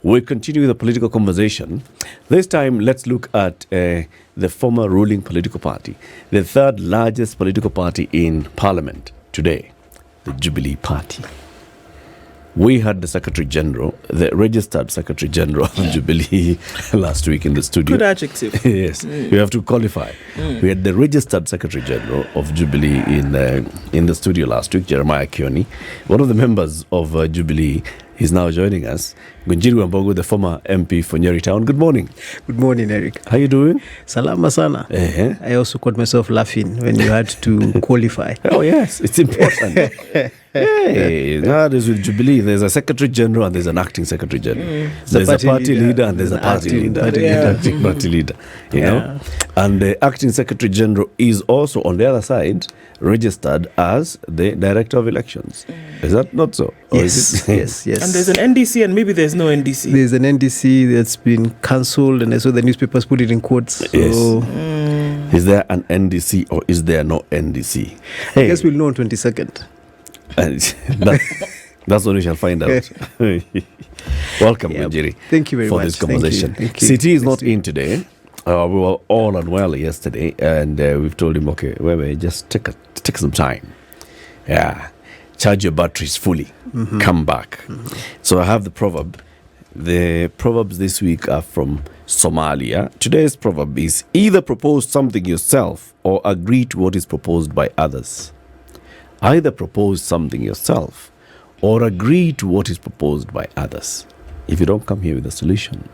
We continue the political conversation. This time, let's look at the former ruling political party, the third largest political party in parliament today, the Jubilee Party. We had the Secretary General, the registered Secretary General of Jubilee last week in the studio. Good adjective. Yes, you have to qualify. We had the registered Secretary General of Jubilee in the studio last week, Jeremiah Kioni. One of the members of Jubilee is now joining us, Ngunjiri Wambugu, the former MP for Nyeri Town. Good morning. Good morning, Eric. How you doing? Salama sana. I also caught myself laughing when you had to qualify. Oh yes, it's important. Hey, nowadays with Jubilee, there's a Secretary General and there's an acting Secretary General. There's a party leader and there's a party leader. Acting party leader, you know. And the acting Secretary General is also, on the other side, registered as the Director of Elections. Is that not so? Yes, yes. And there's an NDC and maybe there's no NDC. There's an NDC that's been cancelled, and I saw the newspapers put it in quotes. So yes. Is there an NDC or is there no NDC? I guess we'll know on 22nd. And that's what we shall find out. Welcome, Ngunjiri. Thank you very much for this conversation. Thank you. CT is not in today. We were all unwell yesterday, and we've told him, okay, wait, just take some time. Yeah, charge your batteries fully. Come back. So I have the proverb. The proverbs this week are from Somalia. Today's proverb is either propose something yourself or agree to what is proposed by others. Either propose something yourself or agree to what is proposed by others. If you don't come here with a solution,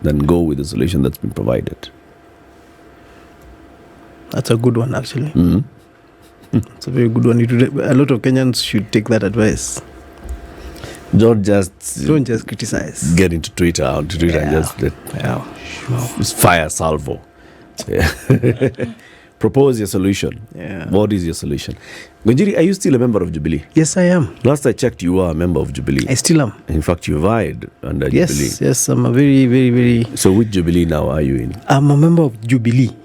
then go with the solution that's been provided. That's a good one, actually. It's a very good one. A lot of Kenyans should take that advice. Don't just criticize. Get into Twitter and just fire salvo. Propose your solution. What is your solution? Ngunjiri, are you still a member of Jubilee? Yes, I am. Last I checked, you were a member of Jubilee. I still am. In fact, you vied under Jubilee. Yes, I'm a very, very, very... So which Jubilee now are you in? I'm a member of Jubilee.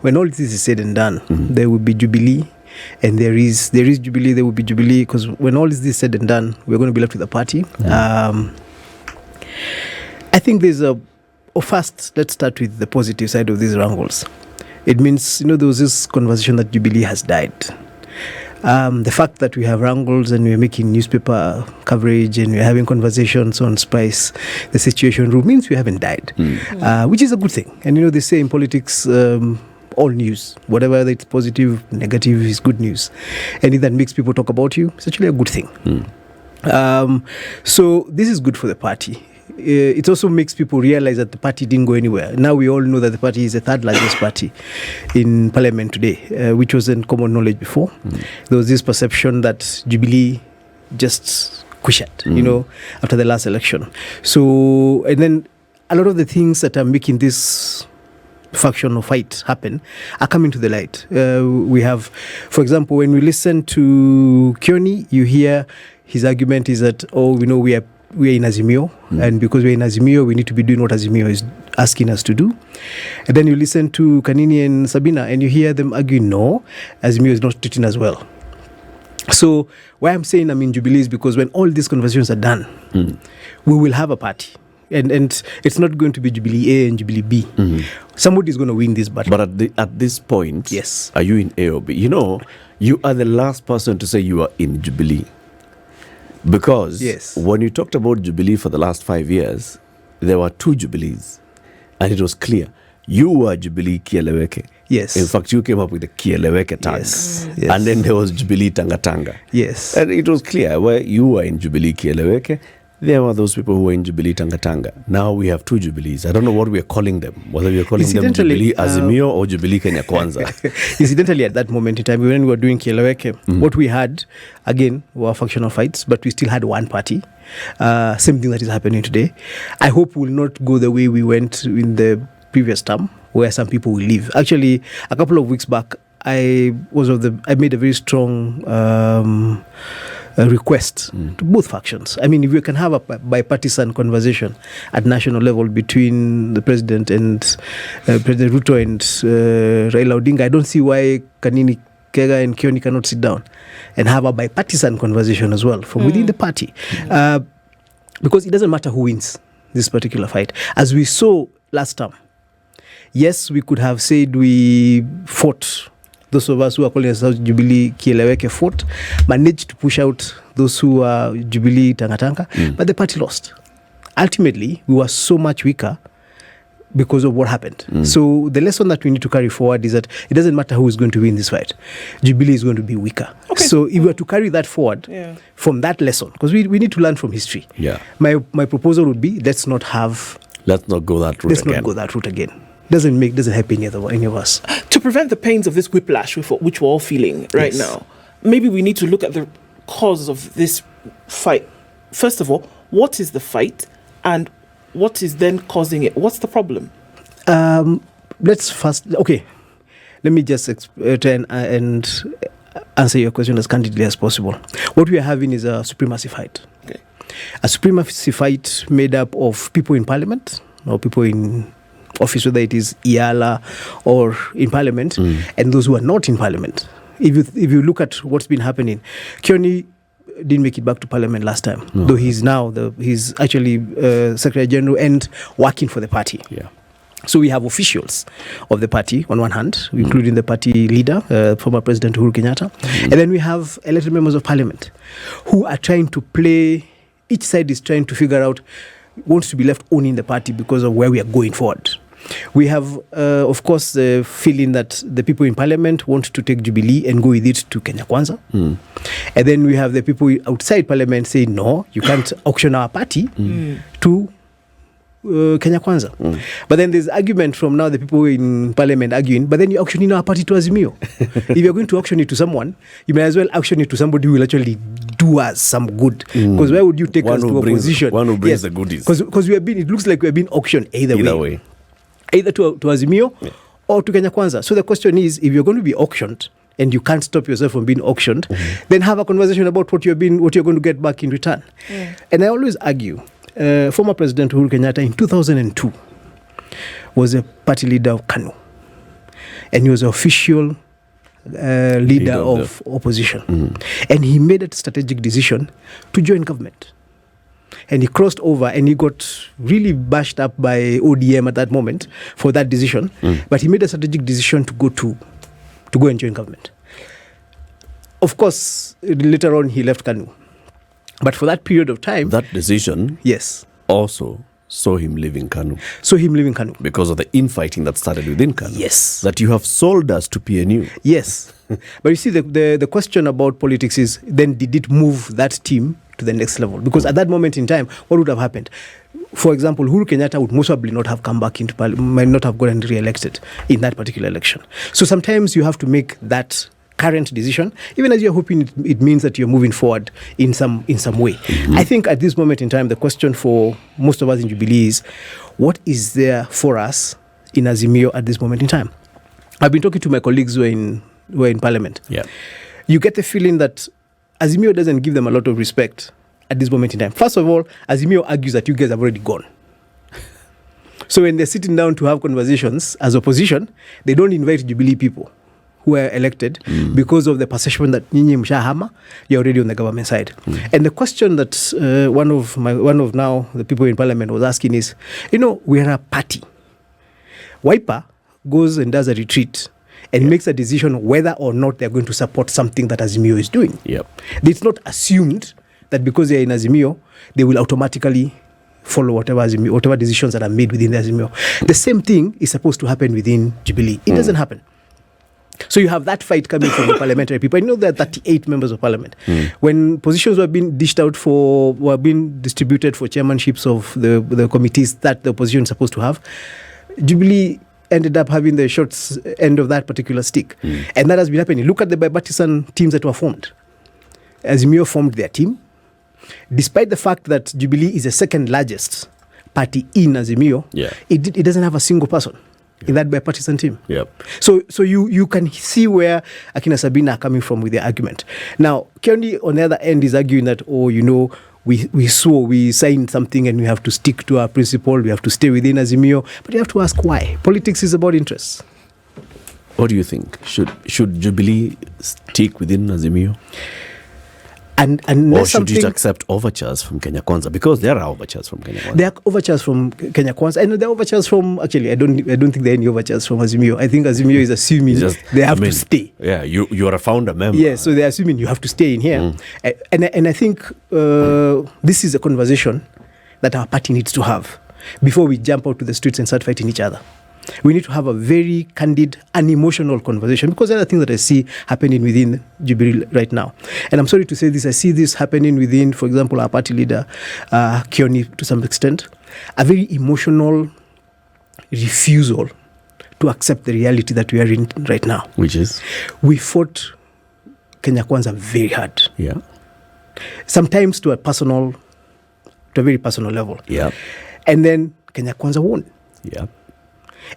When all this is said and done, there will be Jubilee, and there is Jubilee, there will be Jubilee, because when all this is said and done, we're going to be left with a party. I think first, let's start with the positive side of these wrangles. It means, there was this conversation that Jubilee has died. The fact that we have wrangles and we're making newspaper coverage and we're having conversations on Spice, the Situation Room, means we haven't died, which is a good thing. And, they say in politics, all news, whatever it's positive, negative, is good news. Anything that makes people talk about you, it's actually a good thing. So this is good for the party. It also makes people realize that the party didn't go anywhere. Now we all know that the party is the third largest party in parliament today, which wasn't common knowledge before. There was this perception that Jubilee just quit, after the last election. So, and then a lot of the things that are making this faction or fight happen are coming to the light. We have, for example, when we listen to Kioni, you hear his argument is that, we are in Azimio, and because we're in Azimio, we need to be doing what Azimio is asking us to do. And then you listen to Kanini and Sabina, and you hear them argue, no, Azimio is not treating us well. So why I'm saying I'm in Jubilee is because when all these conversations are done, we will have a party. And it's not going to be Jubilee A and Jubilee B. Somebody's going to win this battle. But at this point, yes, are you in A or B? You are the last person to say you are in Jubilee. Because when you talked about Jubilee for the last 5 years, there were two Jubilees. And it was clear. You were Jubilee Kieleweke. Yes. In fact, you came up with the Kieleweke tag. Yes. And then there was Jubilee Tanga. Yes. And it was clear where you were in Jubilee Kieleweke. There were those people who were in Jubilee Tanga. Now we have two Jubilees. I don't know what we are calling them. Whether we are calling them Jubilee Azimio or Jubilee Kenya Kwanza. Incidentally, at that moment in time, when we were doing Kieleweke, what we had, again, were factional fights, but we still had one party. Same thing that is happening today. I hope we'll not go the way we went in the previous term, where some people will leave. Actually, a couple of weeks back, I made a very strong request to both factions. I mean, if we can have a bipartisan conversation at national level between the president and President Ruto and Raila Odinga, I don't see why Kanini Kega and Kioni cannot sit down and have a bipartisan conversation as well from within the party. Because it doesn't matter who wins this particular fight. As we saw last time, yes, we could have said we fought. Those of us who are calling ourselves Jubilee Kieleweke fought, managed to push out those who are Jubilee Tangatanga, but the party lost. Ultimately, we were so much weaker because of what happened. So the lesson that we need to carry forward is that it doesn't matter who is going to win this fight. Jubilee is going to be weaker. Okay. So if we are to carry that forward from that lesson, because we need to learn from history. Yeah. My proposal would be let's not go that route again. Doesn't help any of us. To prevent the pains of this whiplash which we're all feeling right now, maybe we need to look at the cause of this fight. First of all, what is the fight and what is then causing it? What's the problem? Let me just try and answer your question as candidly as possible. What we are having is a supremacy fight. Okay. A supremacy fight made up of people in parliament or people in office, whether it is IALA or in parliament, and those who are not in parliament. If you look at what's been happening, Kioni didn't make it back to parliament last time, though he's actually Secretary General and working for the party. Yeah. So we have officials of the party on one hand, including the party leader, former President Uhuru Kenyatta, and then we have elected members of parliament who are trying to play. Each side is trying to figure out, wants to be left owning the party because of where we are going forward. We have, of course, the feeling that the people in parliament want to take Jubilee and go with it to Kenya Kwanza. And then we have the people outside parliament saying, no, you can't auction our party to Kenya Kwanza. But then there's argument from now the people in parliament arguing, but then you're auctioning our party to Azimio. If you're going to auction it to someone, you may as well auction it to somebody who will actually do us some good. Because why would you take us to opposition? One who brings the goodies. Because it looks like we're being auctioned either way. Either to Azimio or to Kenya Kwanza. So the question is, if you're going to be auctioned and you can't stop yourself from being auctioned, then have a conversation about what you're going to get back in return. And I always argue, former President Uhuru Kenyatta in 2002 was a party leader of KANU, and he was the official leader of opposition. And he made a strategic decision to join government. And he crossed over and he got really bashed up by ODM at that moment for that decision. But he made a strategic decision to go and join government. Of course, later on he left KANU. But for that period of time... That decision also saw him leaving KANU. Because of the infighting that started within KANU. Yes. That you have sold us to PNU. Yes. But you see, the question about politics is, then did it move that team to the next level? Because at that moment in time, what would have happened? For example, Uhuru Kenyatta would most probably not have come back into parliament, might not have gotten re-elected in that particular election. So sometimes you have to make that current decision, even as you're hoping it means that you're moving forward in some way. I think at this moment in time, the question for most of us in Jubilee is, what is there for us in Azimio at this moment in time? I've been talking to my colleagues who are in parliament. Yeah. You get the feeling that Azimio doesn't give them a lot of respect at this moment in time. First of all, Azimio argues that you guys have already gone. So when they're sitting down to have conversations as opposition, they don't invite Jubilee people who are elected because of the perception that Nyinyi Mshahama, you're already on the government side. And the question that one of now the people in parliament was asking is, we are a party. Wiper goes and does a retreat and makes a decision whether or not they're going to support something that Azimio is doing. It's not assumed that because they're in Azimio, they will automatically follow whatever decisions that are made within the Azimio. The same thing is supposed to happen within Jubilee. It doesn't happen. So you have that fight coming from the parliamentary people. There are 38 members of parliament. When positions were being distributed for chairmanships of the committees that the opposition is supposed to have, Jubilee ended up having the short end of that particular stick. And that has been happening. Look at the bipartisan teams that were formed. Azimio formed their team. Despite the fact that Jubilee is the second largest party in Azimio, it doesn't have a single person in that bipartisan team. So you can see where Akina Sabina are coming from with their argument. Now, Kendi on the other end is arguing that, we signed something and we have to stick to our principle, we have to stay within Azimio. But you have to ask why. Politics is about interests. What do you think? Should Jubilee stick within Azimio? And Or unless should you something, accept overtures from Kenya Kwanza? Because there are overtures from Kenya Kwanza. there are overtures from Kenya Kwanza, and there are overtures from, actually, I don't think there are any overtures from Azimio. I think Azimio is assuming they have to stay. Yeah, you are a founder member. Yeah, so they're assuming you have to stay in here. And I think this is a conversation that our party needs to have before we jump out to the streets and start fighting each other. We need to have a very candid, unemotional conversation, because there are things that I see happening within Jubilee right now. And I'm sorry to say this, I see this happening within, for example, our party leader, Kioni, to some extent, a very emotional refusal to accept the reality that we are in right now. Which is? We fought Kenya Kwanza very hard. Yeah. Sometimes to a very personal level. Yeah. And then Kenya Kwanza won. Yeah.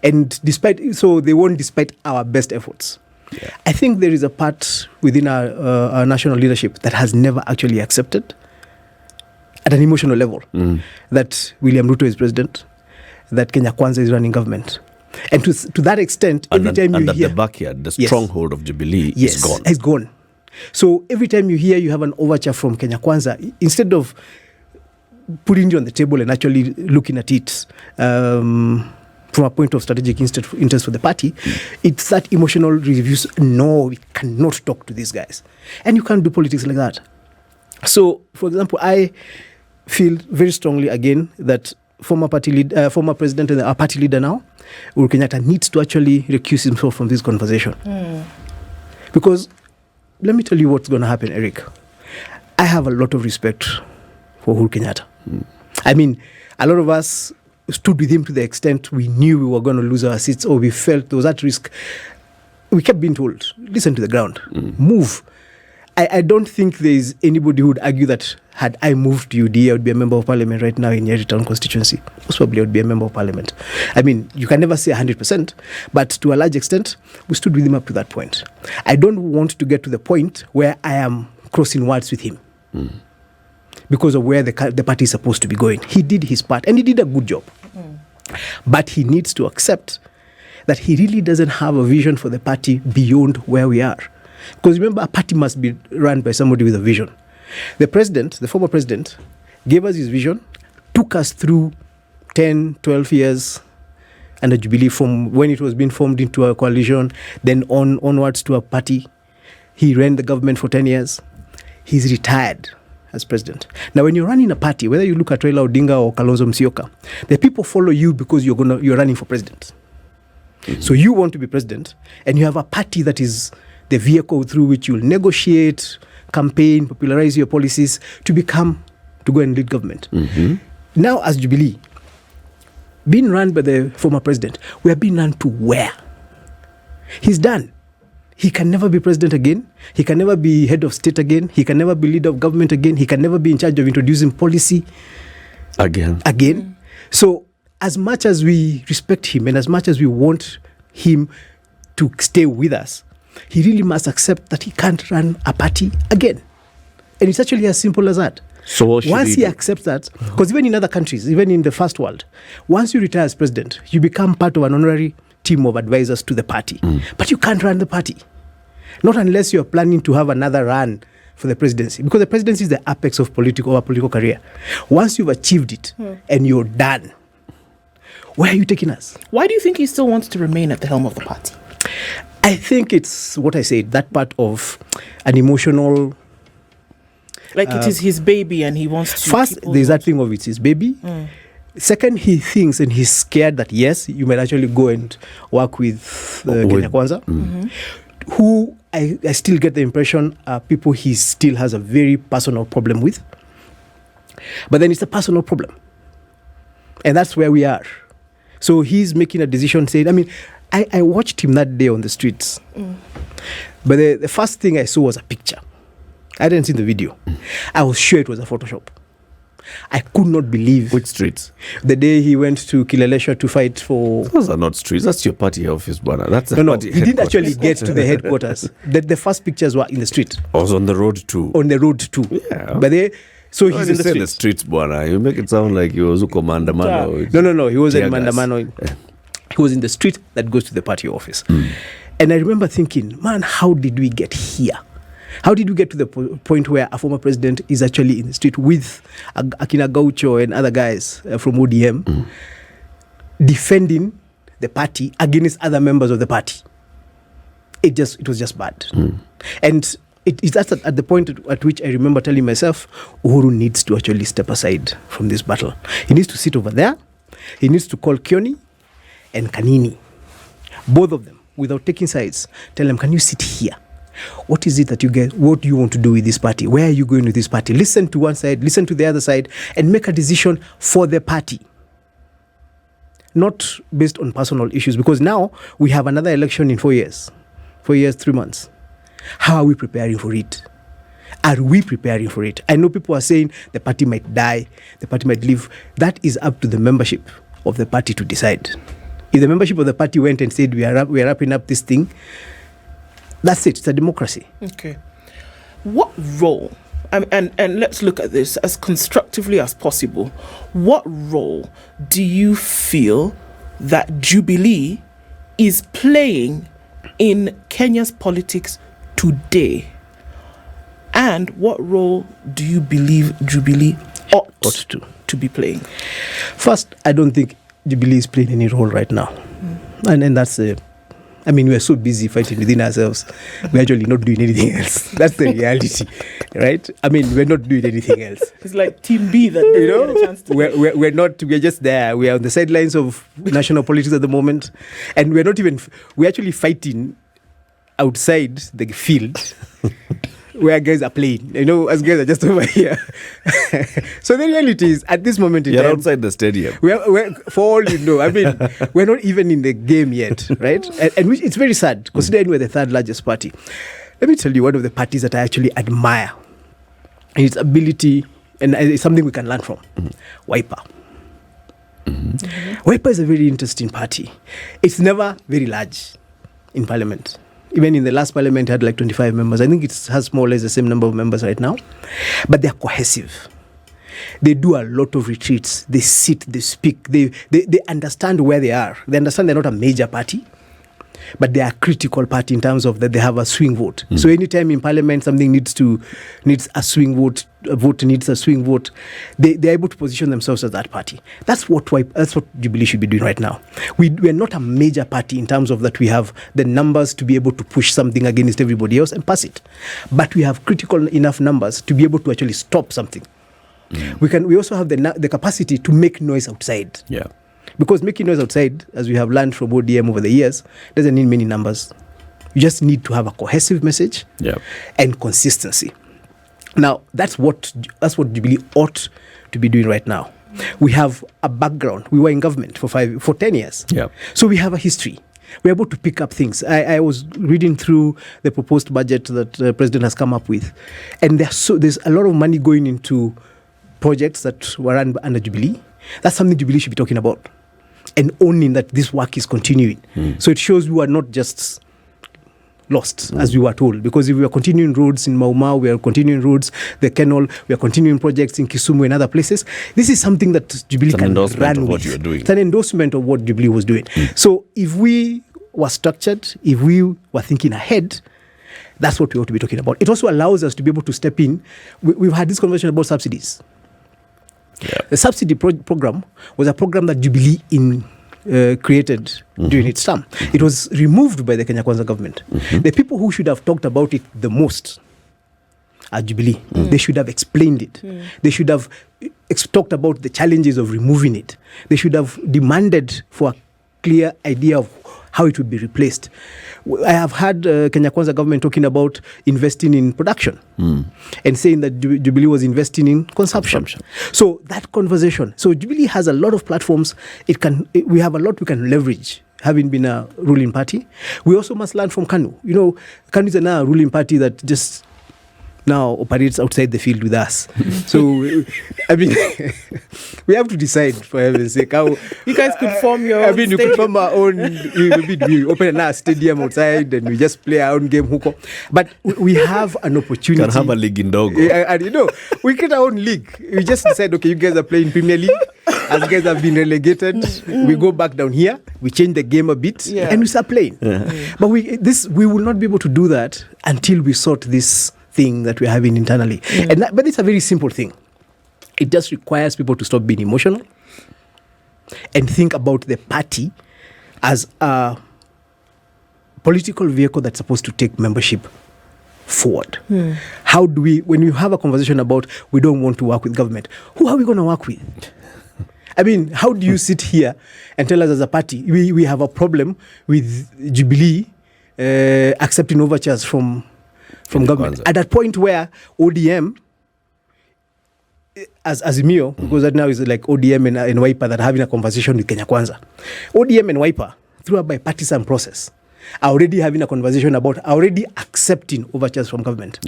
And they won despite our best efforts. Yeah. I think there is a part within our national leadership that has never actually accepted, at an emotional level, that William Ruto is president, that Kenya Kwanza is running government. And to that extent, every time you hear... the backyard, the stronghold of Jubilee is gone. It's gone. So every time you hear you have an overture from Kenya Kwanza, instead of putting it on the table and actually looking at it from a point of strategic interest for the party, it's that emotional reviews. No, we cannot talk to these guys. And you can't do politics like that. So, for example, I feel very strongly again that former president and our party leader now, Uhuru Kenyatta, needs to actually recuse himself from this conversation. Because let me tell you what's going to happen, Eric. I have a lot of respect for Uhuru Kenyatta. I mean, a lot of us stood with him to the extent we knew we were going to lose our seats, or we felt there was at risk. We kept being told, listen to the ground, move. I don't think there is anybody who would argue that had I moved to UDA, I would be a member of parliament right now in Nyeri Town constituency. Most probably I would be a member of parliament. I mean, you can never say 100%, but to a large extent, we stood with him up to that point. I don't want to get to the point where I am crossing words with him. Because of where the party is supposed to be going. He did his part, and he did a good job. But he needs to accept that he really doesn't have a vision for the party beyond where we are. Because remember, a party must be run by somebody with a vision. The former president, gave us his vision, took us through 10, 12 years under Jubilee, from when it was being formed into a coalition, then onwards to a party. He ran the government for 10 years. He's retired as president. Now, when you're running a party, whether you look at Raila Odinga or Kalonzo Musyoka, the people follow you because you're running for president. So you want to be president, and you have a party that is the vehicle through which you'll negotiate, campaign, popularize your policies to go and lead government. Now, as Jubilee, being run by the former president, we are being run to where? He's done. He can never be president again. He can never be head of state again. He can never be leader of government again. He can never be in charge of introducing policy again. So as much as we respect him and as much as we want him to stay with us, he really must accept that he can't run a party again. And it's actually as simple as that. So once he accepts that, because even in other countries, even in the first world, once you retire as president, you become part of an honorary team of advisors to the party. But you can't run the party. Not unless you're planning to have another run for the presidency. Because the presidency is the apex of political career. Once you've achieved it and you're done, where are you taking us? Why do you think he still wants to remain at the helm of the party? I think it's what I said, that part of an emotional... Like it is his baby and he wants to... First, there's that thing of it's his baby. Second, he thinks and he's scared that, yes, you might actually go and work with Kenya Kwanza, who I still get the impression are people he still has a very personal problem with. But then it's a personal problem. And that's where we are. So he's making a decision saying, I mean, I watched him that day on the streets. But the first thing I saw was a picture. I didn't see the video. I was sure it was a Photoshop. I could not believe. Which streets? The day he went to Kileleshwa to fight for... Those are not streets. That's your party office, Bwana. That's the No, party he didn't actually get to the headquarters. The first pictures were in the street. I was on the road too. On the road too. Yeah. But so he's in the streets, Bwana. You make it sound like he was Uko Mandamano. No. He wasn't Mandamano. He was in the street that goes to the party office. And I remember thinking, man, how did we get here? How did we get to the point where a former president is actually in the street with Akina Gaucho and other guys from ODM defending the party against other members of the party? It was just bad. And that's at the point at which I remember telling myself, Uhuru needs to actually step aside from this battle. He needs to sit over there. He needs to call Kioni and Kanini, both of them, without taking sides. Tell them, can you sit here? What is it that you get? What do you want to do with this party? Where are you going with this party? Listen to one side, listen to the other side, and make a decision for the party. Not based on personal issues, because now we have another election in 4 years. 4 years, 3 months. How are we preparing for it? Are we preparing for it? I know people are saying the party might die, the party might leave. That is up to the membership of the party to decide. If the membership of the party went and said we are wrapping up this thing, that's it. It's a democracy. Okay. What role, and let's look at this as constructively as possible, what role do you feel that Jubilee is playing in Kenya's politics today? And what role do you believe Jubilee ought to be playing? First, I don't think Jubilee is playing any role right now. And that's we are so busy fighting within ourselves. We're actually not doing anything else. That's the reality, right? We're not doing anything else. It's like Team B that you know, get a chance to we're just there. We are on the sidelines of national politics at the moment. And we're actually fighting outside the field where guys are playing. Us guys are just over here. So the reality is, at this moment in time, you're outside the stadium. We're, for all you know, we're not even in the game yet, right? And it's very sad, considering we're the third largest party. Let me tell you one of the parties that I actually admire, its ability, and it's something we can learn from. Wiper. Wiper is a very interesting party. It's never very large in parliament. Even in the last parliament, it had like 25 members. I think it has more or less the same number of members right now. But they're cohesive. They do a lot of retreats. They sit, they speak. They understand where they are. They understand they're not a major party, but they are a critical party in terms of that they have a swing vote. So anytime in parliament something needs a swing vote, a vote needs a swing vote, they're able to position themselves as that party. That's what Jubilee should be doing right now. We're not a major party in terms of that we have the numbers to be able to push something against everybody else and pass it. But we have critical enough numbers to be able to actually stop something. We also have the capacity to make noise outside. Yeah. Because making noise outside, as we have learned from ODM over the years, doesn't need many numbers. You just need to have a cohesive message and consistency. Now, that's what Jubilee ought to be doing right now. We have a background. We were in government for 10 years. Yeah. So we have a history. We're able to pick up things. I was reading through the proposed budget that the president has come up with, and there's a lot of money going into projects that were run under Jubilee. That's something Jubilee should be talking about and owning that this work is continuing. So it shows we are not just lost, as we were told. Because if we are continuing roads in Mau Mau, we are continuing roads, the Kenol, we are continuing projects in Kisumu and other places, this is something that Jubilee can run with. What you're doing. It's an endorsement of what Jubilee was doing. So if we were structured, if we were thinking ahead, that's what we ought to be talking about. It also allows us to be able to step in. We've had this conversation about subsidies. Yeah. The subsidy program was a program that Jubilee created during its term. It was removed by the Kenya Kwanza government. The people who should have talked about it the most are Jubilee. They should have explained it. They should have talked about the challenges of removing it. They should have demanded for a clear idea of how it would be replaced. I have heard Kenya Kwanza government talking about investing in production and saying that Jubilee was investing in consumption. So that conversation. So Jubilee has a lot of platforms. We have a lot we can leverage, having been a ruling party. We also must learn from KANU. KANU is a ruling party that just now operates outside the field with us. So, we have to decide, for heaven's sake, how you guys could form your own you could form our own, we open another stadium outside and we just play our own game, huko. But we have an opportunity. Can have a league in Dogo. And we create our own league. We just decide, okay, you guys are playing Premier League. As you guys have been relegated, we go back down here, we change the game a bit, and we start playing. But we will not be able to do that until we sort this thing that we're having internally. But it's a very simple thing. It just requires people to stop being emotional and think about the party as a political vehicle that's supposed to take membership forward. How do we, when you have a conversation about we don't want to work with government, who are we going to work with? I mean, how do you sit here and tell us as a party we have a problem with Jubilee accepting overtures from government at that point where ODM as Azimio, because that now is like ODM and Wiper that are having a conversation with Kenya Kwanza. ODM and Wiper, through a bipartisan process, are already having a conversation about already accepting overtures from government.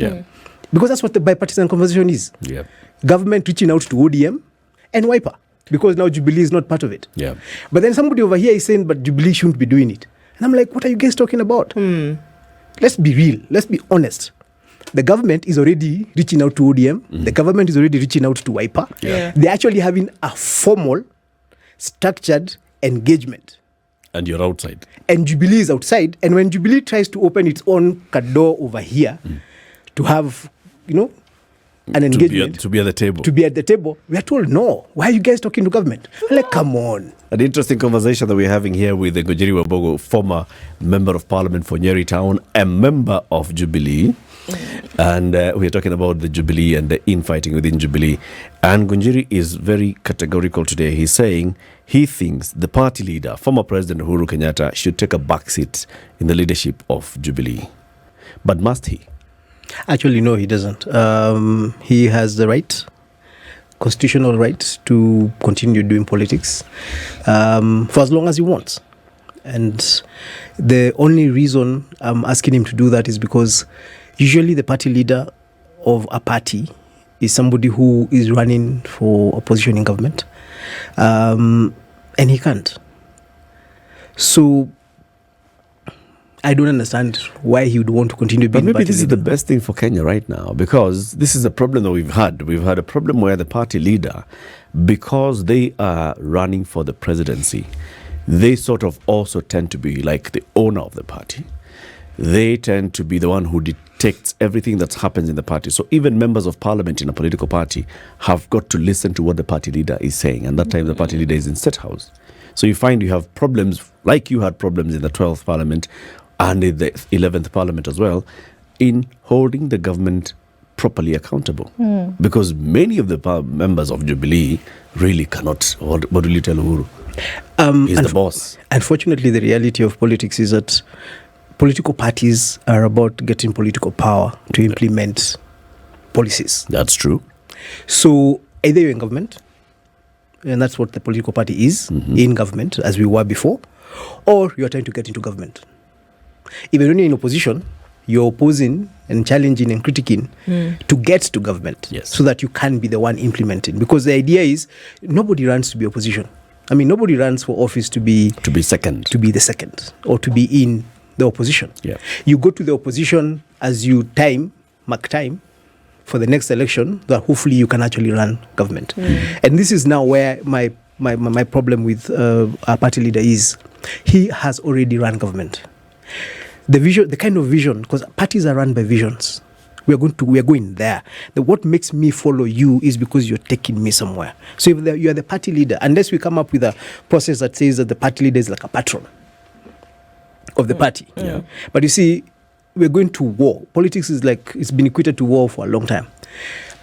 Because that's what the bipartisan conversation is. Government reaching out to ODM and Wiper, because now Jubilee is not part of it. But then somebody over here is saying, but Jubilee shouldn't be doing it. And I'm like, what are you guys talking about? Let's be real. Let's be honest. The government is already reaching out to ODM. The government is already reaching out to Wiper. They're actually having a formal, structured engagement. And you're outside. And Jubilee is outside. And when Jubilee tries to open its own door over here to have, an engagement. To be at the table. To be at the table. We are told, no. Why are you guys talking to government? Like, come on. An interesting conversation that we're having here with the Ngunjiri Wambugu, former member of parliament for Nyeri Town, a member of Jubilee. And we're talking about the Jubilee and the infighting within Jubilee. And Ngunjiri is very categorical today. He's saying he thinks the party leader, former President Uhuru Kenyatta, should take a backseat in the leadership of Jubilee. But must he? Actually, no, he doesn't. He has the right, constitutional right, to continue doing politics for as long as he wants. And the only reason I'm asking him to do that is because usually the party leader of a party is somebody who is running for opposition in government. And he can't. So I don't understand why he would want to continue being But maybe party this leader. is the best thing for Kenya right now, because this is a problem that we've had. We've had a problem where the party leader, because they are running for the presidency, they sort of also tend to be like the owner of the party. They tend to be the one who dictates everything that happens in the party. So even members of parliament in a political party have got to listen to what the party leader is saying. And that time the party leader is in State House. So you find you have problems, like you had problems in the 12th parliament and in the 11th parliament as well, in holding the government properly accountable. Because many of the members of Jubilee really cannot. What will you tell Uhuru? He's the boss. Unfortunately, the reality of politics is that political parties are about getting political power to implement policies. That's true. So either you're in government, and that's what the political party is, in government, as we were before, or you're trying to get into government. Even when you're in opposition, you're opposing and challenging and critiquing to get to government, so that you can be the one implementing. Because the idea is nobody runs to be opposition. I mean, nobody runs for office to be second, to be the second, or to be in the opposition. You go to the opposition as you mark time for the next election, that hopefully you can actually run government. And this is now where my problem with our party leader is. He has already run government. The vision, the kind of vision, because parties are run by visions. We are going there. What makes me follow you is because you're taking me somewhere. So if you are the party leader, unless we come up with a process that says that the party leader is like a patron of the party. But you see, we're going to war. Politics is like, it's been equated to war for a long time.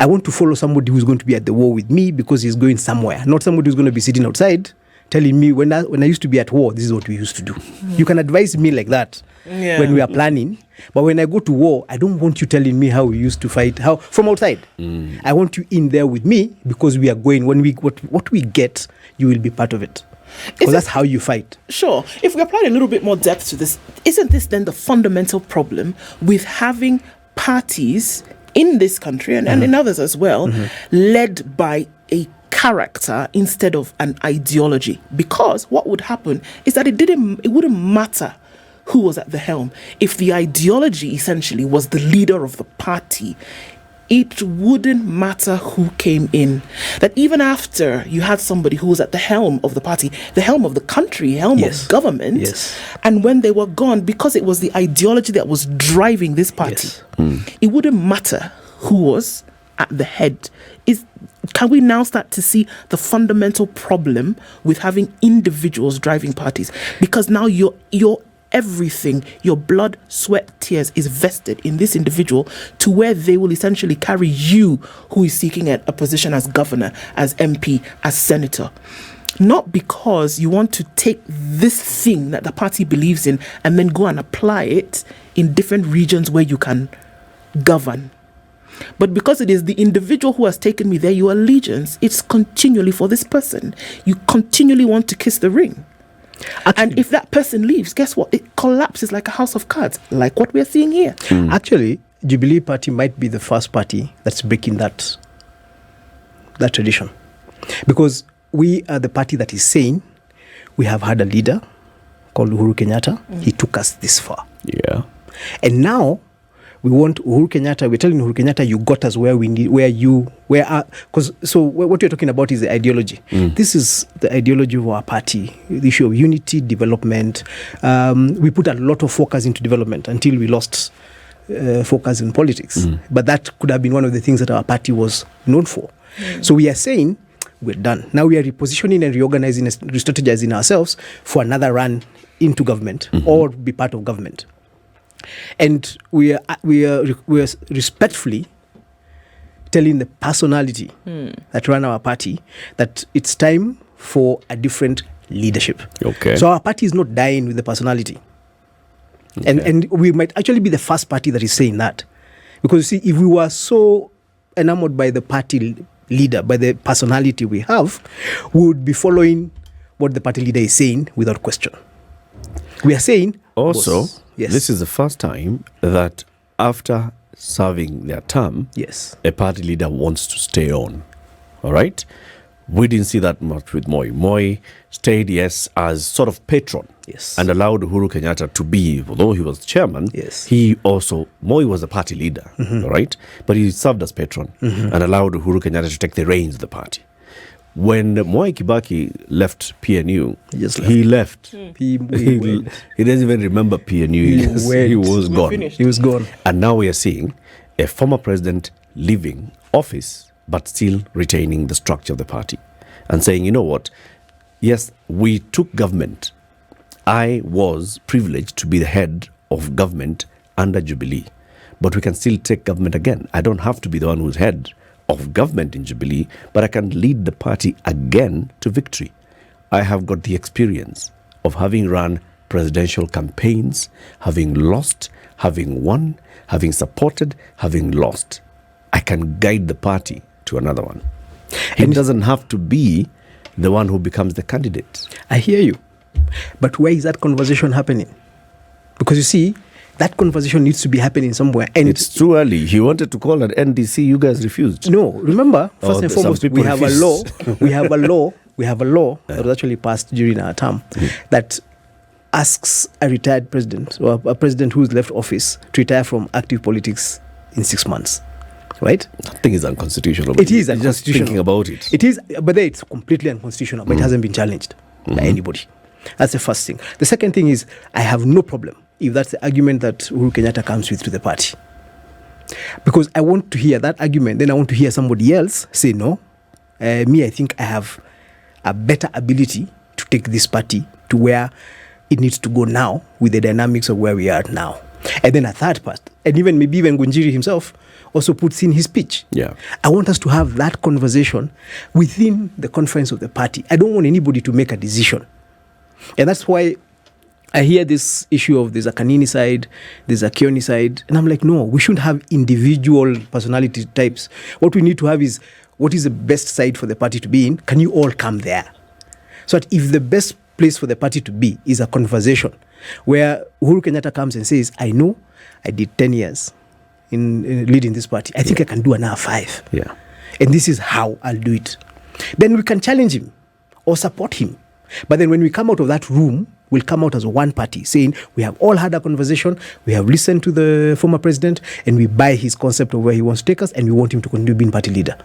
I want to follow somebody who's going to be at the war with me because he's going somewhere, not somebody who's going to be sitting outside telling me when I used to be at war, this is what we used to do. You can advise me like that when we are planning, but when I go to war, I don't want you telling me how we used to fight, how from outside. I want you in there with me because we are going. When what we get, you will be part of it. Because that's how you fight. Sure. If we apply a little bit more depth to this, isn't this then the fundamental problem with having parties in this country and in others as well, led by a character instead of an ideology? Because what would happen is that it wouldn't matter who was at the helm. If the ideology essentially was the leader of the party, it wouldn't matter who came in. That even after you had somebody who was at the helm of the party, the helm of the country, helm of government, and when they were gone, because it was the ideology that was driving this party, it wouldn't matter who was at the head. Can we now start to see the fundamental problem with having individuals driving parties? Because now your everything, your blood, sweat, tears is vested in this individual, to where they will essentially carry you, who is seeking a position as governor, as MP, as senator. Not because you want to take this thing that the party believes in and then go and apply it in different regions where you can govern, but because it is the individual who has taken me there. Your allegiance, it's continually for this person. You continually want to kiss the ring. Actually, and if that person leaves, guess what? It collapses like a house of cards, like what we're seeing here. Actually, Jubilee Party might be the first party that's breaking that tradition. Because we are the party that is saying we have had a leader called Uhuru Kenyatta. He took us this far. Yeah. And now we want Uhuru Kenyatta, we're telling Uhuru Kenyatta, you got us where we need, so what you're talking about is the ideology. This is the ideology of our party, the issue of unity, development. We put a lot of focus into development until we lost focus in politics. But that could have been one of the things that our party was known for. So we are saying, we're done. Now we are repositioning and reorganizing and re-strategizing ourselves for another run into government or be part of government. And we are respectfully telling the personality that run our party that it's time for a different leadership. Okay. So our party is not dying with the personality. Okay. And we might actually be the first party that is saying that. Because you see, if we were so enamored by the party leader, by the personality we have, we would be following what the party leader is saying without question. We are saying also, yes, this is the first time that after serving their term, a party leader wants to stay on. All right? We didn't see that much with Moi. Moi stayed, as sort of patron. And allowed Uhuru Kenyatta to be, although he was chairman, Moi was the party leader, all right? But he served as patron and allowed Uhuru Kenyatta to take the reins of the party. When Mwai Kibaki left PNU, he left. He doesn't even remember PNU. He was gone. He was gone. And now we are seeing a former president leaving office, but still retaining the structure of the party and saying, you know what? Yes, we took government. I was privileged to be the head of government under Jubilee, but we can still take government again. I don't have to be the one who's head of government in Jubilee, but I can lead the party again to victory. I have got the experience of having run presidential campaigns, having lost, having won, having supported, having lost. I can guide the party to another one. He doesn't have to be the one who becomes the candidate. I hear you. But where is that conversation happening? Because you see, that conversation needs to be happening somewhere. And it's too early. He wanted to call an NDC. You guys refused. No, remember, first and foremost, we have a law. We have a law that was actually passed during our term that asks a retired president or a president who's left office to retire from active politics in 6 months. Right? That thing is unconstitutional. It is unconstitutional. Just thinking about it. It is, but it's completely unconstitutional, but it hasn't been challenged by anybody. That's the first thing. The second thing is, I have no problem if that's the argument that Uhuru Kenyatta comes with to the party. Because I want to hear that argument, then I want to hear somebody else say, no, I think I have a better ability to take this party to where it needs to go now with the dynamics of where we are now. And then a third part, and maybe even Ngunjiri himself also puts in his pitch. I want us to have that conversation within the conference of the party. I don't want anybody to make a decision. And that's why I hear this issue of there's a Kanini side, there's a Kioni side, and I'm like, no, we shouldn't have individual personality types. What we need to have is, what is the best side for the party to be in? Can you all come there? So that if the best place for the party to be is a conversation where Uhuru Kenyatta comes and says, I know I did 10 years in leading this party. I think I can do another 5. And this is how I'll do it. Then we can challenge him or support him. But then when we come out of that room, will come out as one party saying, we have all had a conversation, we have listened to the former president, and we buy his concept of where he wants to take us, and we want him to continue being party leader.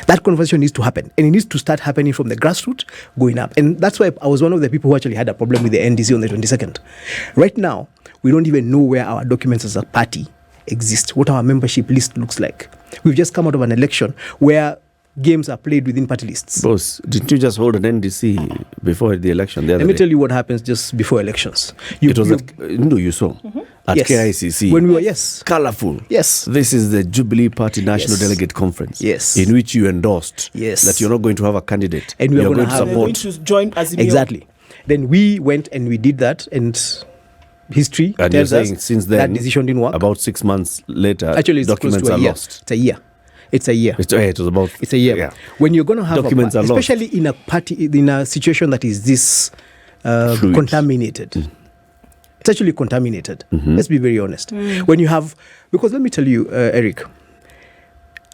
That conversation needs to happen, and it needs to start happening from the grassroots going up. And that's why I was one of the people who actually had a problem with the NDC on the 22nd. Right now, we don't even know where our documents as a party exist, what our membership list looks like. We've just come out of an election where games are played within party lists. Boss, didn't you just hold an NDC before the election the other Let me day? tell you what happens just before elections. You saw at Yes. KICC. When we were, yes. Colorful. Yes. This is the Jubilee Party National Yes. Delegate Conference. Yes. In which you endorsed Yes. that you're not going to have a candidate. And we are you're gonna going to have- They're going support. to join as Exactly. Then we went and we did that, and history And you're tells us saying since then, that decision didn't work. about 6 months later, Actually, it's close documents to a are year. lost. It's a year. It's a year. It was about. It's a year. Yeah. When you're going to have Documents are lost. especially in a party, in a situation that is this Fluid. contaminated. It's actually contaminated. Let's be very honest. When you have, because let me tell you, Eric,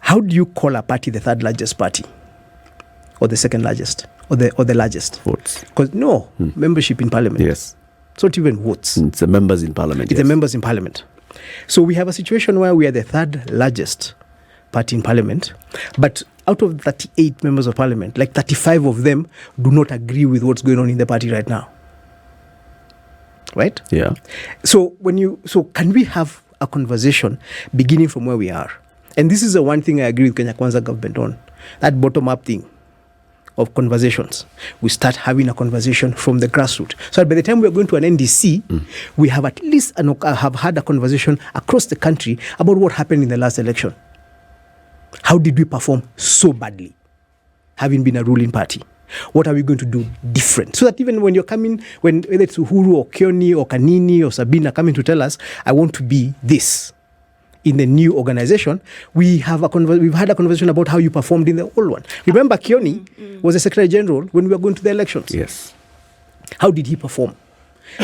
how do you call a party the third largest party, or the second largest, or the largest? Votes. Because membership in parliament. Yes. It's not even votes. It's the members in parliament. It's the members in parliament. So we have a situation where we are the third largest party in parliament, but out of 38 members of parliament, like 35 of them do not agree with what's going on in the party right now. Right? Yeah. So can we have a conversation beginning from where we are? And this is the one thing I agree with Kenya Kwanza government on, that bottom-up thing of conversations. We start having a conversation from the grassroots. So by the time we are going to an NDC, we have at least have had a conversation across the country about what happened in the last election. How did we perform so badly, having been a ruling party? What are we going to do different? So that even when you're coming, whether it's Uhuru or Kioni or Kanini or Sabina coming to tell us, I want to be this in the new organization, we've had a conversation about how you performed in the old one. Remember, Kioni was the Secretary General when we were going to the elections. Yes. How did he perform?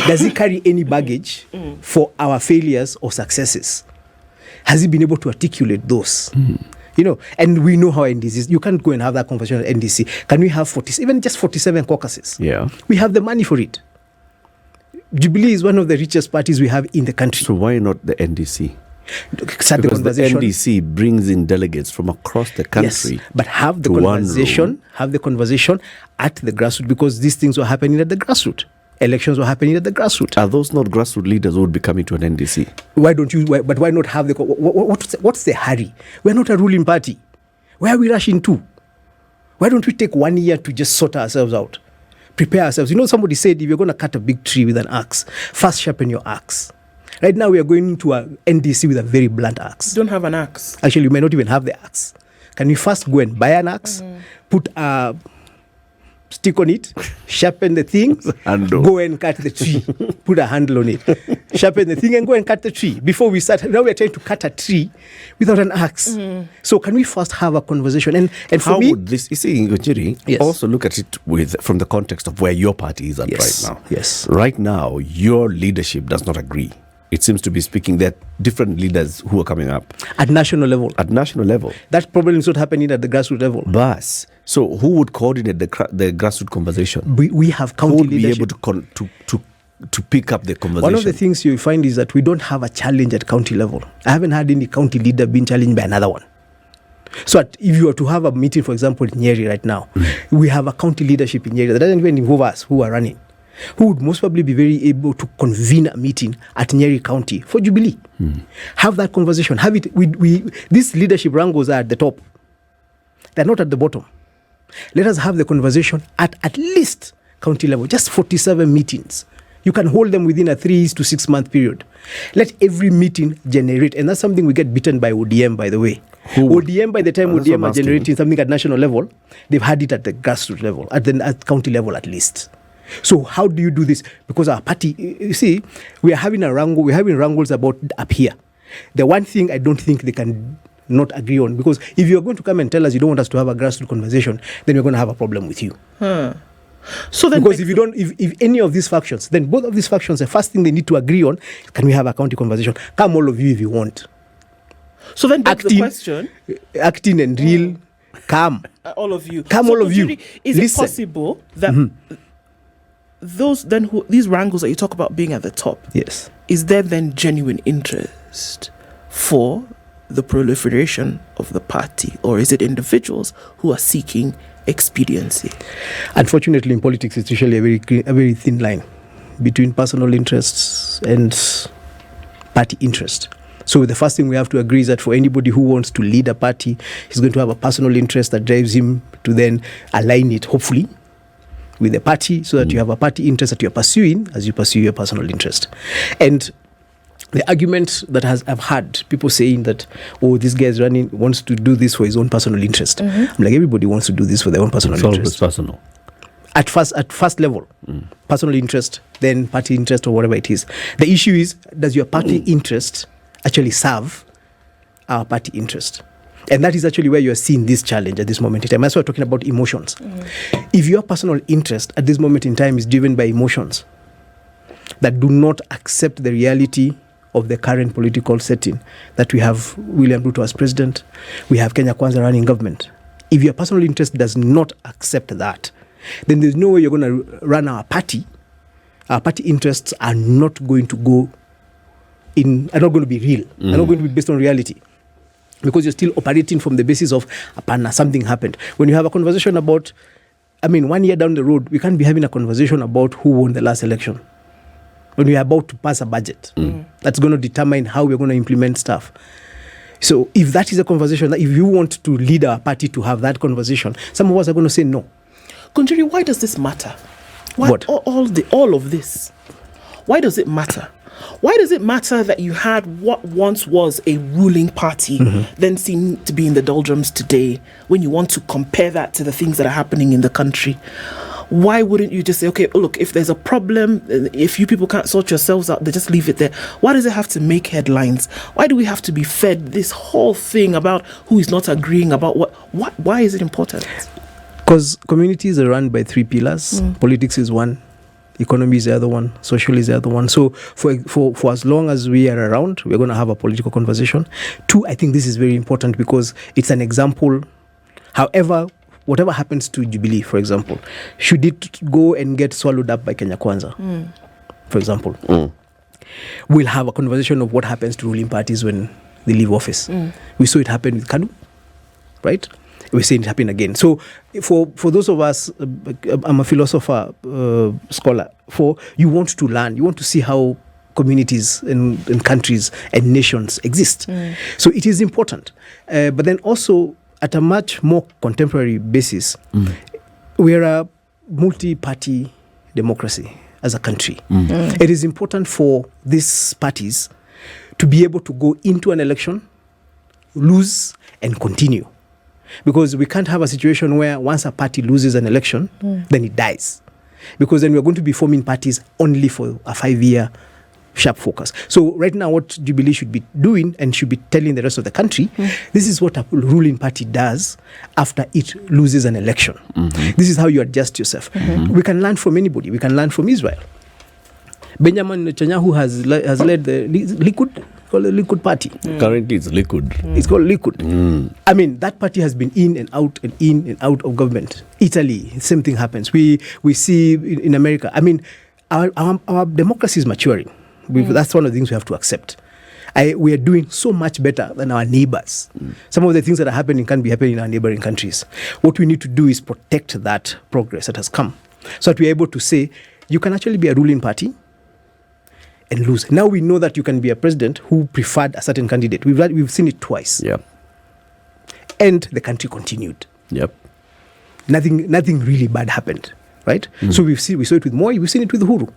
Does he carry any baggage for our failures or successes? Has he been able to articulate those? And we know how NDCs, you can't go and have that conversation at NDC. Can we have even just 47 caucuses? Yeah. We have the money for it. Jubilee is one of the richest parties we have in the country. So why not the NDC? Start the Because the conversation. NDC brings in delegates from across the country. Yes, but have the to one conversation. room. Have the conversation at the grassroots, because these things were happening at the grassroots. Elections were happening at the grassroots. Are those not grassroots leaders who would be coming to an NDC? Why don't you? But why not have the? What's the hurry? We're not a ruling party. Where are we rushing to? Why don't we take 1 year to just sort ourselves out, prepare ourselves? Somebody said if you're going to cut a big tree with an axe, first sharpen your axe. Right now we are going to an NDC with a very blunt axe. Don't have an axe. Actually, you may not even have the axe. Can we first go and buy an axe, put a stick on it, sharpen the thing, Handle. go and cut the tree, put a handle on it, sharpen the thing and go and cut the tree. Before we start, now we are trying to cut a tree without an axe. So can we first have a conversation? And for How me, would this, you see, Ngunjiri, Yes. also look at it from the context of where your party is at Yes, right now. yes. Right now, your leadership does not agree. It seems to be speaking that different leaders who are coming up at national level, at national level. that problem is not happening at the grassroots level. But so who would coordinate the grassroots conversation? We have Who county would be leadership. able to pick up the conversation? One of the things you find is that we don't have a challenge at county level. I haven't had any county leader being challenged by another one. So if you were to have a meeting, for example, in Nyeri right now, we have a county leadership in Nyeri that doesn't even involve us who are running, who would most probably be very able to convene a meeting at Nyeri County for Jubilee. Have that conversation. Have it. These leadership wrangles are at the top. They're not at the bottom. Let us have the conversation at least county level. Just 47 meetings. You can hold them within a 3 to 6 month period. Let every meeting generate, and that's something we get beaten by ODM, by the way. ODM, by the time That's what ODM I'm are generating something at national level, they've had it at the grassroots level, at county level at least. So how do you do this? Because our party, you see, we're having wrangles about up here. The one thing I don't think they can not agree on, because if you're going to come and tell us you don't want us to have a grassroots conversation, then we're going to have a problem with you. So then, Because if any of these factions, then both of these factions, the first thing they need to agree on, can we have a county conversation? Come all of you if you want. so then begs the acting- question: Acting and real, come. all of you, Come, so all of you. Ngunjiri, is Listen. it possible that those then who these wrangles that you talk about being at the top, Yes. is there then genuine interest for the proliferation of the party, or is it individuals who are seeking expediency? Unfortunately, in politics, it's usually a very thin line between personal interests and party interest. So the first thing we have to agree is that for anybody who wants to lead a party, he's going to have a personal interest that drives him to then align it, hopefully, with the party, so that you have a party interest that you're pursuing as you pursue your personal interest. And the argument that I've had people saying that, oh, this guy is wants to do this for his own personal interest. I'm like, everybody wants to do this for their own personal It's always interest. personal. At first level, personal interest, then party interest, or whatever it is. The issue is, does your party interest actually serve our party interest? And that is actually where you are seeing this challenge at this moment in time. That's why we're talking about emotions. If your personal interest at this moment in time is driven by emotions that do not accept the reality of the current political setting, that we have William Ruto as president, we have Kenya Kwanza running government. If your personal interest does not accept that, then there's no way you're going to run our party. Our party interests are not going to are not going to be real. Are not going to be based on reality. Because you're still operating from the basis of, apana, something happened. When you have a conversation about, 1 year down the road, we can't be having a conversation about who won the last election. When we are about to pass a budget, that's going to determine how we're going to implement stuff. So if that is a conversation, that if you want to lead our party to have that conversation, some of us are going to say no. Ngunjiri, why does this matter? Why, What? All of this. Why does it matter? Why does it matter that you had what once was a ruling party then seem to be in the doldrums today, when you want to compare that to the things that are happening in the country? Why wouldn't you just say, okay, look, if there's a problem, if you people can't sort yourselves out, then just leave it there? Why does it have to make headlines? Why do we have to be fed this whole thing about who is not agreeing about what? Why is it important? Because communities are run by 3 pillars. Politics is one, economy is the other one, social is the other one. So for as long as we are around, we're going to have a political conversation. 2, I think this is very important because it's an example. However, whatever happens to Jubilee, for example, should it go and get swallowed up by Kenya Kwanza, for example, we'll have a conversation of what happens to ruling parties when they leave office. We saw it happen with Kanu, right? We're seeing it happen again. So for those of us, I'm a philosopher, scholar, you want to learn, you want to see how communities and countries and nations exist. So it is important. But then also, at a much more contemporary basis, we are a multi-party democracy as a country. It is important for these parties to be able to go into an election, lose, and continue. Because we can't have a situation where once a party loses an election, then it dies. Because then we're going to be forming parties only for a 5-year sharp focus. So right now what Jubilee should be doing and should be telling the rest of the country, this is what a ruling party does after it loses an election. This is how you adjust yourself. We can learn from anybody. We can learn from Israel. Benjamin Netanyahu has led the Likud, called the Likud party. Currently it's Likud. It's called Likud. That party has been in and out of government. Italy, same thing happens. We see in America. Our democracy is maturing. That's one of the things we have to accept. We are doing so much better than our neighbors. Some of the things that are happening can't be happening in our neighboring countries. What we need to do is protect that progress that has come, so that we are able to say, you can actually be a ruling party and lose. Now we know that you can be a president who preferred a certain candidate. We've seen it twice. Yep. And the country continued. Yep. Nothing really bad happened, right? So we saw it with Moi, we've seen it with Uhuru.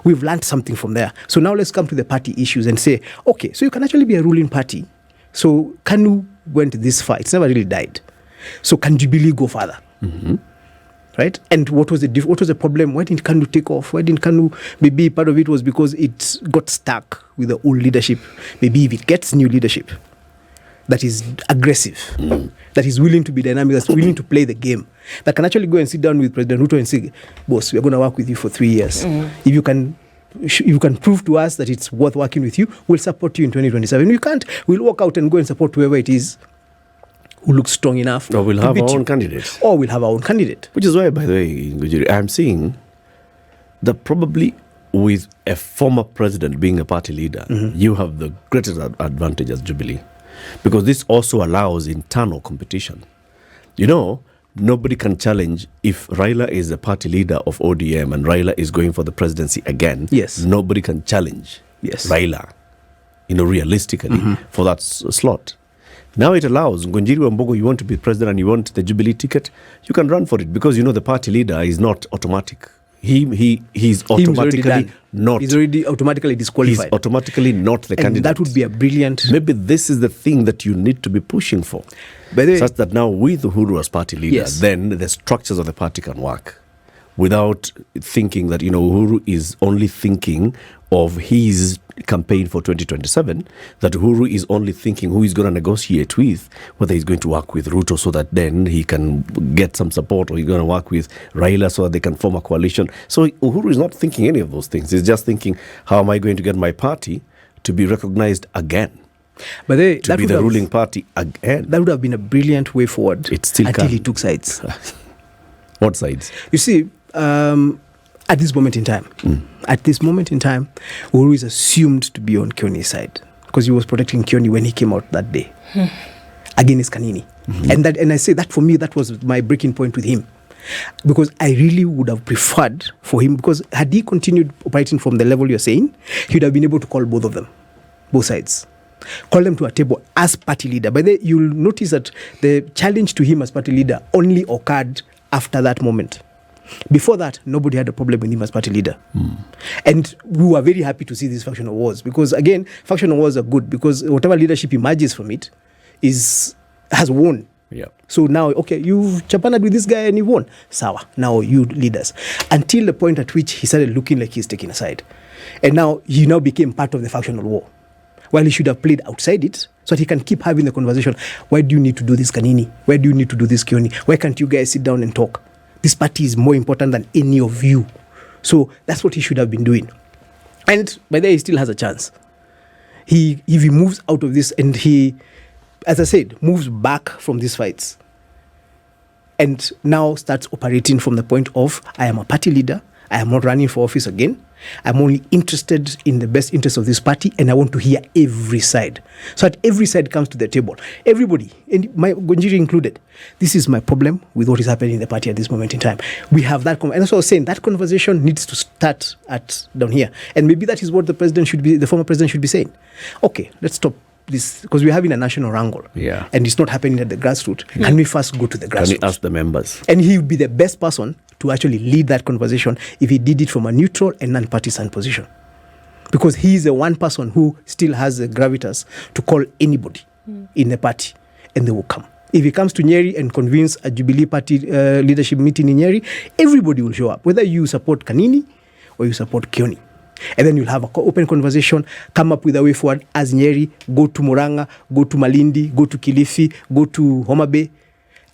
We've learned something from there. So now let's come to the party issues and say, okay, so you can actually be a ruling party. So Kanu went this far. It's never really died. So can Jubilee go further? Right? And what was the problem? Why didn't Kanu take off? Why didn't Kanu? Maybe part of it was because it got stuck with the old leadership. Maybe if it gets new leadership that is aggressive, that is willing to be dynamic, that's willing to play the game, that can actually go and sit down with President Ruto and say, boss, we're going to work with you for 3 years. If you can prove to us that it's worth working with you, we'll support you in 2027. If you can't, we'll walk out and go and support whoever it is who looks strong enough. Or we'll have our own candidate. Or we'll have our own candidate. Which is why, by the way, Ngunjiri, I'm seeing that probably with a former president being a party leader, you have the greatest advantage as Jubilee, because this also allows internal competition. You know, nobody can challenge if Raila is the party leader of ODM and Raila is going for the presidency again. Yes. Nobody can challenge Raila, realistically, for that slot. Now it allows Ngunjiri, Wambugu, you want to be president and you want the Jubilee ticket, you can run for it, because the party leader is not automatic. He's automatically not. He's already automatically disqualified. He's automatically not the and candidate. That would be a brilliant. Maybe this is the thing that you need to be pushing for. Such that now with Uhuru as party leader, then the structures of the party can work without thinking that, Uhuru is only thinking of his campaign for 2027, that Uhuru is only thinking who he's going to negotiate with, whether he's going to work with Ruto so that then he can get some support, or he's going to work with Raila so that they can form a coalition. So Uhuru is not thinking any of those things. He's just thinking, how am I going to get my party to be recognized again? But to be the ruling party again. That would have been a brilliant way forward. It still until can. He took sides. What sides? You see, at this moment in time, Uhuru is assumed to be on Kioni's side because he was protecting Kioni when he came out that day against Kanini. And I say that for me, that was my breaking point with him. Because I really would have preferred for him, because had he continued operating from the level you're saying, he would have been able to call both of them, both sides. Call them to a table as party leader. But then you'll notice that the challenge to him as party leader only occurred after that moment. Before that, nobody had a problem with him as party leader. And we were very happy to see these factional wars, because again, factional wars are good because whatever leadership emerges from it has won. Yeah. So now, okay, you've chapaned with this guy and you won. Sawa, now you leaders. Until the point at which he started looking like he's taking a side. And now he became part of the factional war. While he should have played outside it, so that he can keep having the conversation. Why do you need to do this, Kanini? Why do you need to do this, Kioni? Why can't you guys sit down and talk? This party is more important than any of you. So that's what he should have been doing. And by the way, he still has a chance. If he moves out of this and he, as I said, moves back from these fights and now starts operating from the point of, I am a party leader, I am not running for office again, I'm only interested in the best interest of this party, and I want to hear every side. So that every side comes to the table. Everybody, and my Ngunjiri included, this is my problem with what is happening in the party at this moment in time. We have that, and that's what I was saying, that conversation needs to start down here. And maybe that is what the former president should be saying. Okay, let's stop this, because we're having a national wrangle. Yeah. And it's not happening at the grassroots. Can we first go to the grassroots? Can we ask the members? And he would be the best person to actually lead that conversation if he did it from a neutral and non-partisan position. Because he is the one person who still has the gravitas to call anybody in the party, and they will come. If he comes to Nyeri and convenes a Jubilee party leadership meeting in Nyeri, everybody will show up, whether you support Kanini or you support Kioni. And then you'll have an open conversation, come up with a way forward as Nyeri, go to Muranga, go to Malindi, go to Kilifi, go to Homa Bay.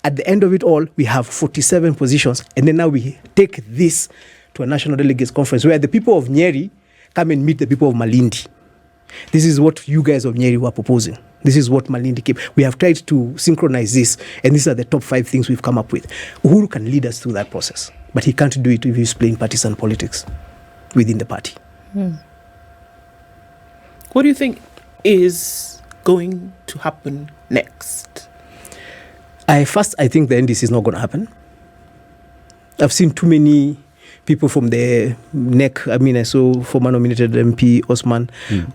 At the end of it all, we have 47 positions. And then now we take this to a national delegates conference where the people of Nyeri come and meet the people of Malindi. This is what you guys of Nyeri were proposing. This is what Malindi came. We have tried to synchronize this, and these are the top 5 things we've come up with. Uhuru can lead us through that process, but he can't do it if he's playing partisan politics within the party. What do you think is going to happen next? I think the NDC is not going to happen. I've seen too many people from the NEC. I mean, I saw former nominated MP Osman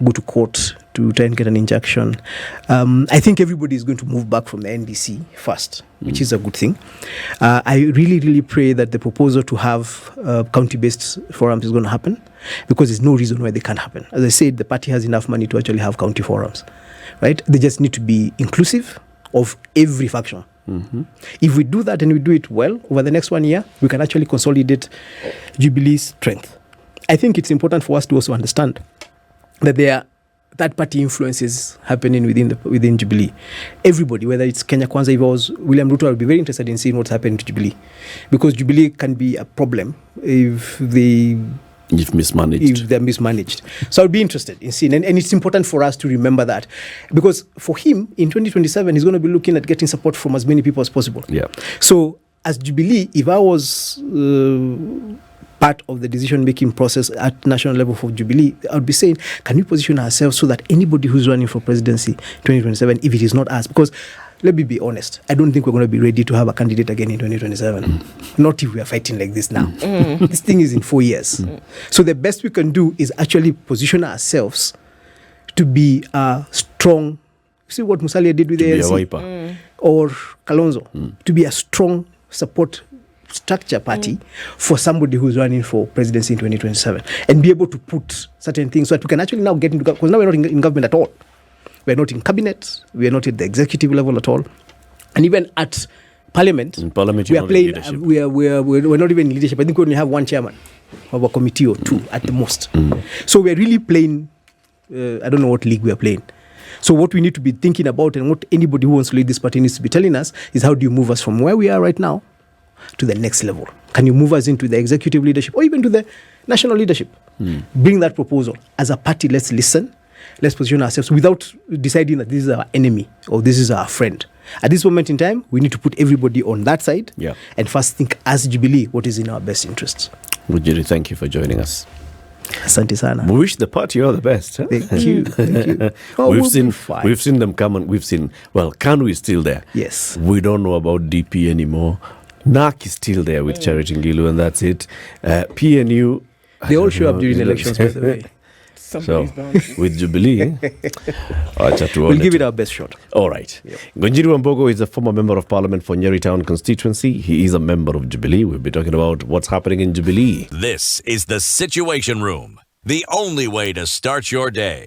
go to court to try and get an injunction. I think everybody is going to move back from the NDC first, which is a good thing. I really, really pray that the proposal to have county-based forums is going to happen, because there's no reason why they can't happen. As I said, the party has enough money to actually have county forums, right? They just need to be inclusive of every faction. If we do that and we do it well over the next 1 year, we can actually consolidate Jubilee's strength. I think it's important for us to also understand that there are third-party influences happening within Jubilee. Everybody, whether it's Kenya Kwanza, if it was William Ruto, I would be very interested in seeing what's happening to Jubilee, because Jubilee can be a problem if they're mismanaged. So I'll be interested in seeing, and it's important for us to remember that, because for him in 2027 he's going to be looking at getting support from as many people as possible. Yeah. So as Jubilee, if I was part of the decision-making process at national level for Jubilee, I would be saying, can we position ourselves so that anybody who's running for presidency 2027, if it is not us, because let me be honest, I don't think we're going to be ready to have a candidate again in 2027. Not if we are fighting like this now. This thing is in 4 years. So the best we can do is actually position ourselves to be a strong, see what Musalia did with the ANC or Kalonzo, to be a strong support structure party for somebody who's running for presidency in 2027 and be able to put certain things so that we can actually now get into, because now we're not in government at all. We're not in cabinet, we are not at the executive level at all. And even at parliament, we are playing, we're not even in leadership. I think we only have one chairman of a committee or two at the most. So we're really playing, I don't know what league we are playing. So what we need to be thinking about, and what anybody who wants to lead this party needs to be telling us, is how do you move us from where we are right now to the next level? Can you move us into the executive leadership or even to the national leadership? Bring that proposal. As a party, let's listen. Let's position ourselves without deciding that this is our enemy or this is our friend. At this moment in time, we need to put everybody on that side and first think as Jubilee what is in our best interests. Ngunjiri, thank you for joining us. Asante sana. We wish the party all the best. Huh? Thank you. Thank you. Oh, we've seen them come and we've seen, well, Kanu is still there. Yes. We don't know about DP anymore. NAC is still there with Charity Ngilu, and that's it. PNU. They all show up during elections, by the way. So, with Jubilee, we'll give it our best shot. All right. Yep. Ngunjiri Wambugu is a former member of parliament for Nyeri Town constituency. He is a member of Jubilee. We'll be talking about what's happening in Jubilee. This is the Situation Room, the only way to start your day.